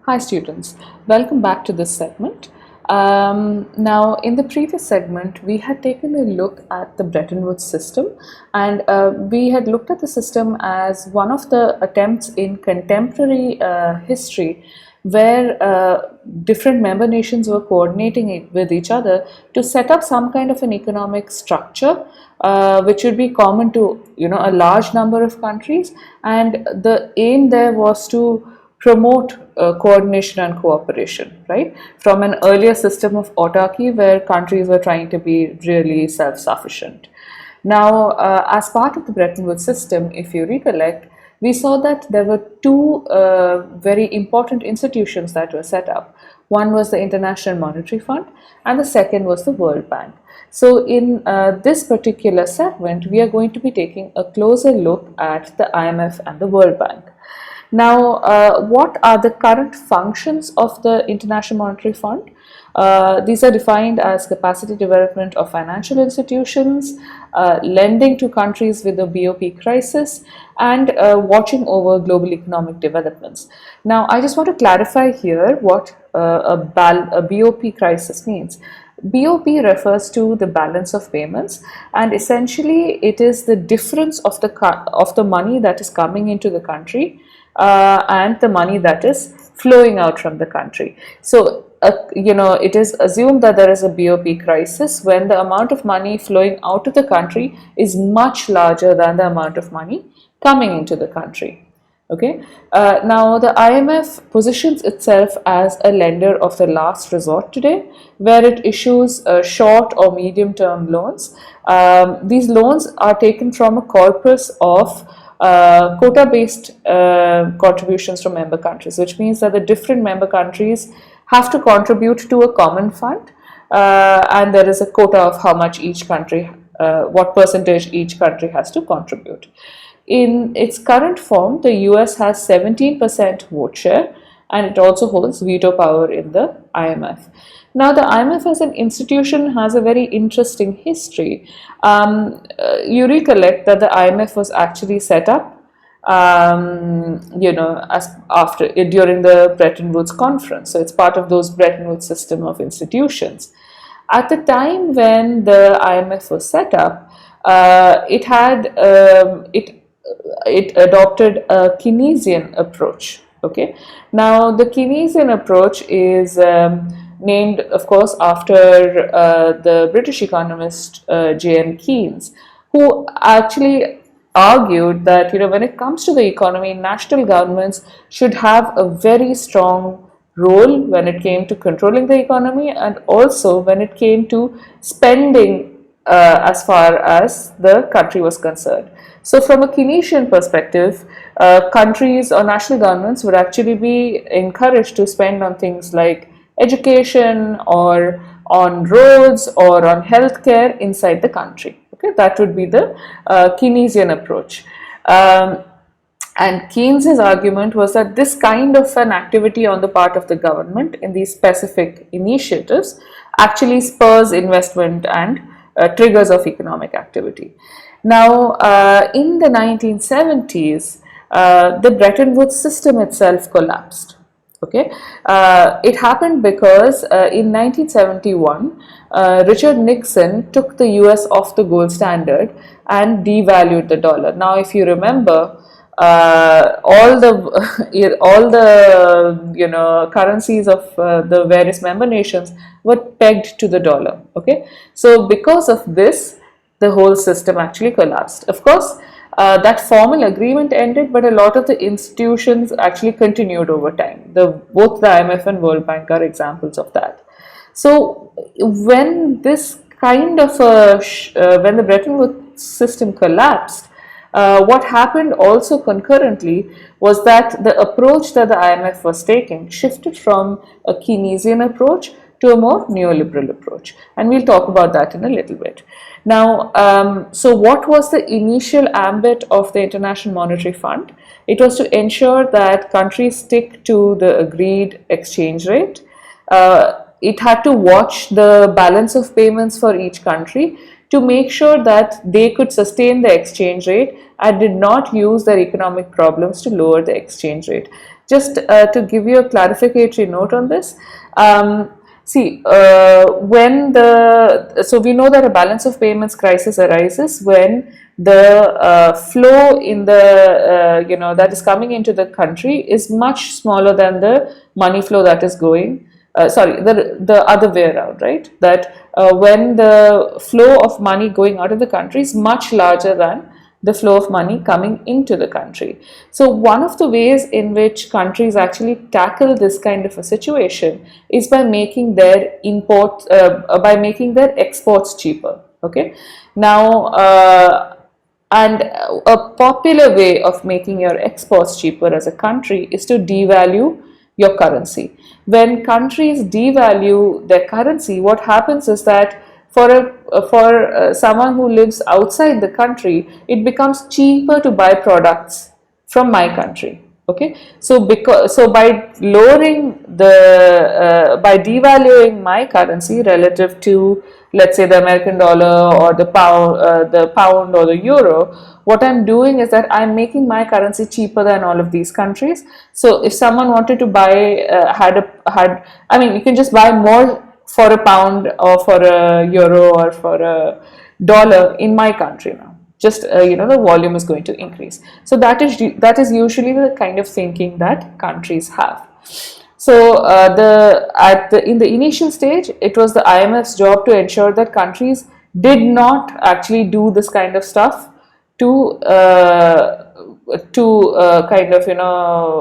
Hi students, welcome back to this segment. Now in the previous segment we had taken a look at the Bretton Woods system, and we had looked at the system as one of the attempts in contemporary history where different member nations were coordinating with each other to set up some kind of an economic structure which would be common to a large number of countries, and the aim there was to promote coordination and cooperation, right? From an earlier system of autarky where countries were trying to be really self-sufficient. Now, as part of the Bretton Woods system, if you recollect, we saw that there were two very important institutions that were set up. One was the International Monetary Fund and the second was the World Bank. So in this particular segment, we are going to be taking a closer look at the IMF and the World Bank. Now, what are the current functions of the International Monetary Fund? These are defined as capacity development of financial institutions, lending to countries with a BOP crisis, and watching over global economic developments. Now, I just want to clarify here what a BOP crisis means. BOP refers to the balance of payments, and essentially it is the difference of the money that is coming into the country and the money that is flowing out from the country. So, it is assumed that there is a BOP crisis when the amount of money flowing out of the country is much larger than the amount of money coming into the country. Okay. Now, the IMF positions itself as a lender of the last resort today, where it issues short or medium-term loans. These loans are taken from a corpus of quota-based contributions from member countries, which means that the different member countries have to contribute to a common fund, and there is a quota of how much each country, what percentage each country has to contribute. In its current form, the US has 17% vote share, and it also holds veto power in the IMF. Now, the IMF as an institution has a very interesting history. You recollect that the IMF was actually set up, during the Bretton Woods Conference. So it's part of those Bretton Woods system of institutions. At the time when the IMF was set up, it adopted a Keynesian approach. Okay. Now, the Keynesian approach is named, of course, after the British economist J.M. Keynes, who actually argued that when it comes to the economy, national governments should have a very strong role when it came to controlling the economy, and also when it came to spending as far as the country was concerned. So from a Keynesian perspective, countries or national governments would actually be encouraged to spend on things like education or on roads or on healthcare inside the country. Okay, that would be the Keynesian approach. And Keynes's argument was that this kind of an activity on the part of the government in these specific initiatives actually spurs investment and triggers of economic activity. Now, in the 1970s, the Bretton Woods system itself collapsed. Okay, it happened because in 1971, Richard Nixon took the US off the gold standard and devalued the dollar. Now, if you remember, all the currencies of the various member nations were pegged to the dollar. Okay, so because of this, the whole system actually collapsed. Of course, that formal agreement ended, but a lot of the institutions actually continued over time. Both the IMF and World Bank are examples of that. So when this kind of when the Bretton Woods system collapsed, what happened also concurrently was that the approach that the IMF was taking shifted from a Keynesian approach to a more neoliberal approach, and we'll talk about that in a little bit. Now, so what was the initial ambit of the International Monetary Fund? It was to ensure that countries stick to the agreed exchange rate. It had to watch the balance of payments for each country to make sure that they could sustain the exchange rate and did not use their economic problems to lower the exchange rate. Just to give you a clarificatory note on this, see, so we know that a balance of payments crisis arises when the flow in the that is coming into the country is much smaller than the money flow that is going. Sorry, the other way around, right? That when the flow of money going out of the country is much larger than the flow of money coming into the country. So one of the ways in which countries actually tackle this kind of a situation is by making their by making their exports cheaper. Okay, now and a popular way of making your exports cheaper as a country is to devalue your currency. When countries devalue their currency, what happens is that for someone who lives outside the country, it becomes cheaper to buy products from my country. Okay, so by lowering by devaluing my currency relative to, let's say, the American dollar or the pound or the euro, what I'm doing is that I'm making my currency cheaper than all of these countries. So if someone wanted to buy I mean, you can just buy more for a pound or for a euro or for a dollar in my country now. Just the volume is going to increase. So that is usually the kind of thinking that countries have. So in the initial stage, it was the IMF's job to ensure that countries did not actually do this kind of stuff to kind of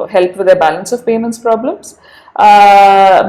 help with their balance of payments problems,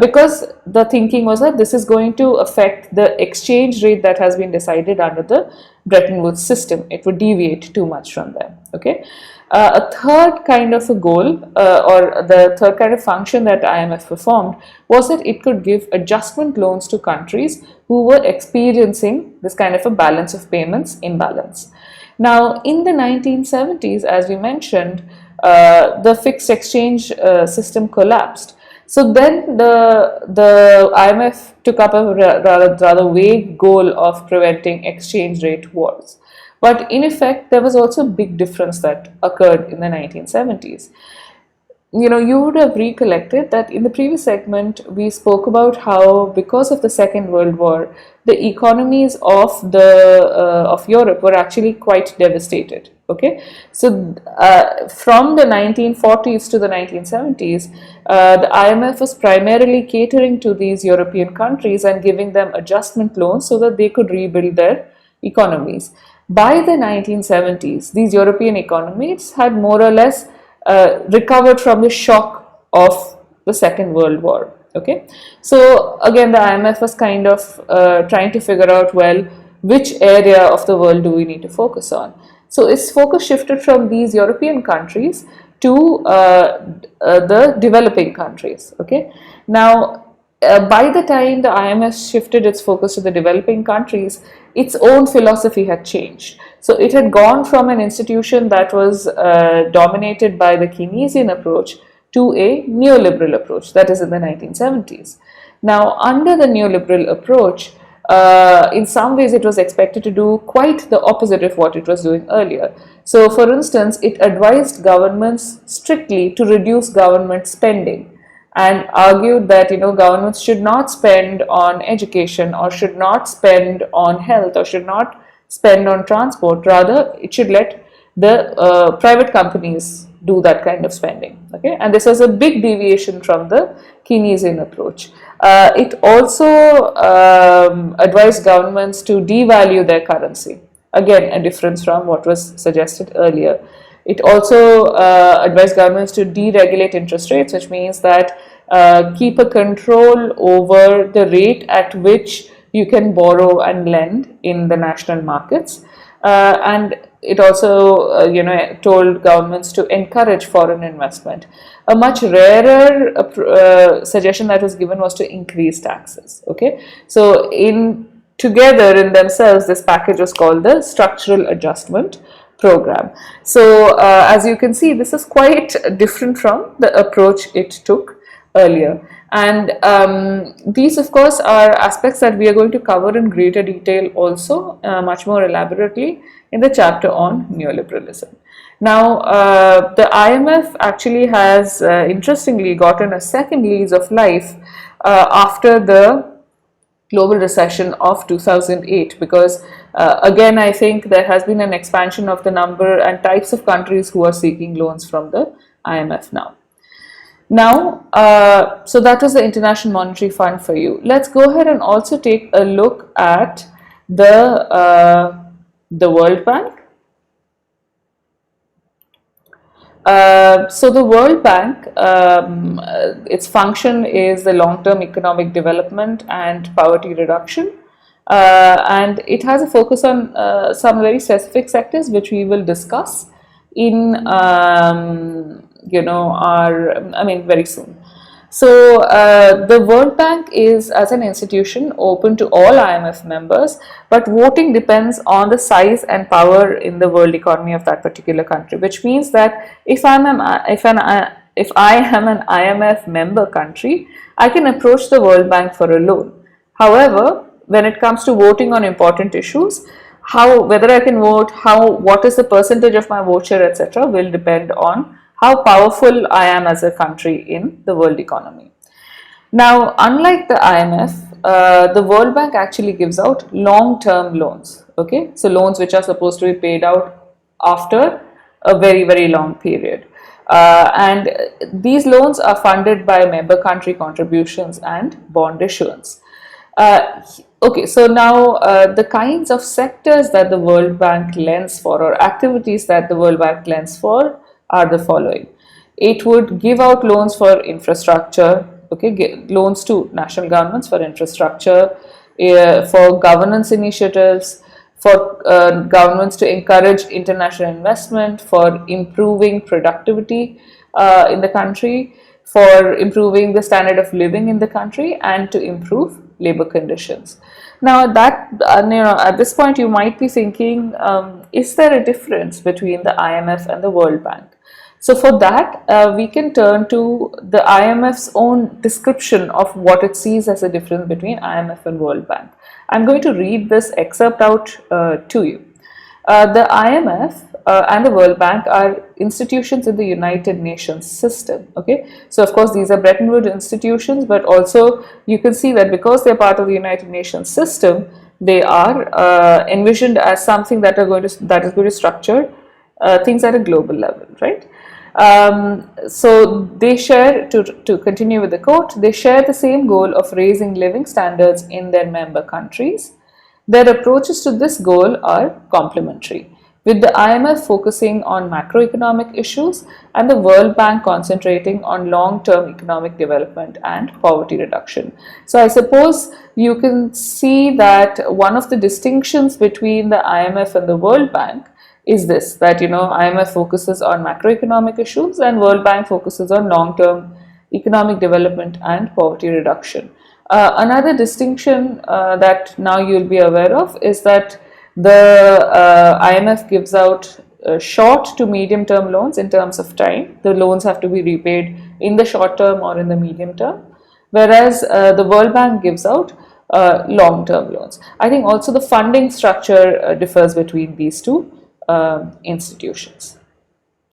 because the thinking was that this is going to affect the exchange rate that has been decided under the Bretton Woods system. It would deviate too much from them. Okay, a third kind of a goal, or the third kind of function that IMF performed, was that it could give adjustment loans to countries who were experiencing this kind of a balance of payments imbalance. Now, in the 1970s, as we mentioned, the fixed exchange system collapsed. So then the IMF took up a rather vague goal of preventing exchange rate wars. But in effect, there was also a big difference that occurred in the 1970s. You would have recollected that in the previous segment, we spoke about how, because of the Second World War, the economies of Europe were actually quite devastated. Okay, so from the 1940s to the 1970s, the IMF was primarily catering to these European countries and giving them adjustment loans so that they could rebuild their economies. By the 1970s, these European economies had more or less recovered from the shock of the Second World War. Okay, so again, the IMF was kind of trying to figure out, well, which area of the world do we need to focus on? So its focus shifted from these European countries to the developing countries. Okay, now by the time the IMF shifted its focus to the developing countries, its own philosophy had changed. So it had gone from an institution that was dominated by the Keynesian approach to a neoliberal approach, that is in the 1970s. Now, under the neoliberal approach, in some ways it was expected to do quite the opposite of what it was doing earlier. So, for instance, it advised governments strictly to reduce government spending and argued that governments should not spend on education, or should not spend on health, or should not spend on transport. Rather, it should let the private companies do that kind of spending. Okay, and this was a big deviation from the Keynesian approach. It also advised governments to devalue their currency. Again, a difference from what was suggested earlier. It also advised governments to deregulate interest rates, which means that keep a control over the rate at which you can borrow and lend in the national markets. And it also told governments to encourage foreign investment. A much rarer suggestion that was given was to increase taxes. Okay, so together in themselves, this package was called the Structural Adjustment Program. So as you can see, this is quite different from the approach it took earlier. And these, of course, are aspects that we are going to cover in greater detail also, much more elaborately, in the chapter on neoliberalism. Now, the IMF actually has interestingly gotten a second lease of life after the global recession of 2008, because again I think there has been an expansion of the number and types of countries who are seeking loans from the IMF now. So that was the International Monetary Fund for you. Let's go ahead and also take a look at the World Bank. So the World Bank, its function is the long-term economic development and poverty reduction, and it has a focus on some very specific sectors which we will discuss in very soon. So the World Bank is, as an institution, open to all IMF members, but voting depends on the size and power in the world economy of that particular country, which means that if I am an IMF member country, I can approach the World Bank for a loan. However, when it comes to voting on important issues, whether I can vote, what is the percentage of my vote share, etc., will depend on how powerful I am as a country in the world economy. Now, unlike the IMF, the World Bank actually gives out long-term loans. Okay, so loans which are supposed to be paid out after a very, very long period. And these loans are funded by member country contributions and bond issuance. Okay, so now the kinds of sectors that the World Bank lends for, or activities that the World Bank lends for, are the following. It would give out loans for infrastructure, okay, loans to national governments for infrastructure, for governance initiatives, for governments to encourage international investment, for improving productivity in the country, for improving the standard of living in the country, and to improve labor conditions. Now, at this point you might be thinking, is there a difference between the IMF and the World Bank? So for that, we can turn to the IMF's own description of what it sees as a difference between IMF and World Bank. I'm going to read this excerpt out to you. The IMF and the World Bank are institutions in the United Nations system. Okay, so of course these are Bretton Woods institutions, but also you can see that because they're part of the United Nations system, they are envisioned as something that is going to structure things at a global level, right? So they share, to continue with the quote, they share the same goal of raising living standards in their member countries. Their approaches to this goal are complementary, with the IMF focusing on macroeconomic issues and the World Bank concentrating on long-term economic development and poverty reduction. So I suppose you can see that one of the distinctions between the IMF and the World Bank is this, that IMF focuses on macroeconomic issues and World Bank focuses on long-term economic development and poverty reduction. Another distinction that now you'll be aware of is that the IMF gives out short to medium term loans in terms of time. The loans have to be repaid in the short term or in the medium term, whereas the World Bank gives out long-term loans. I think also the funding structure differs between these two institutions.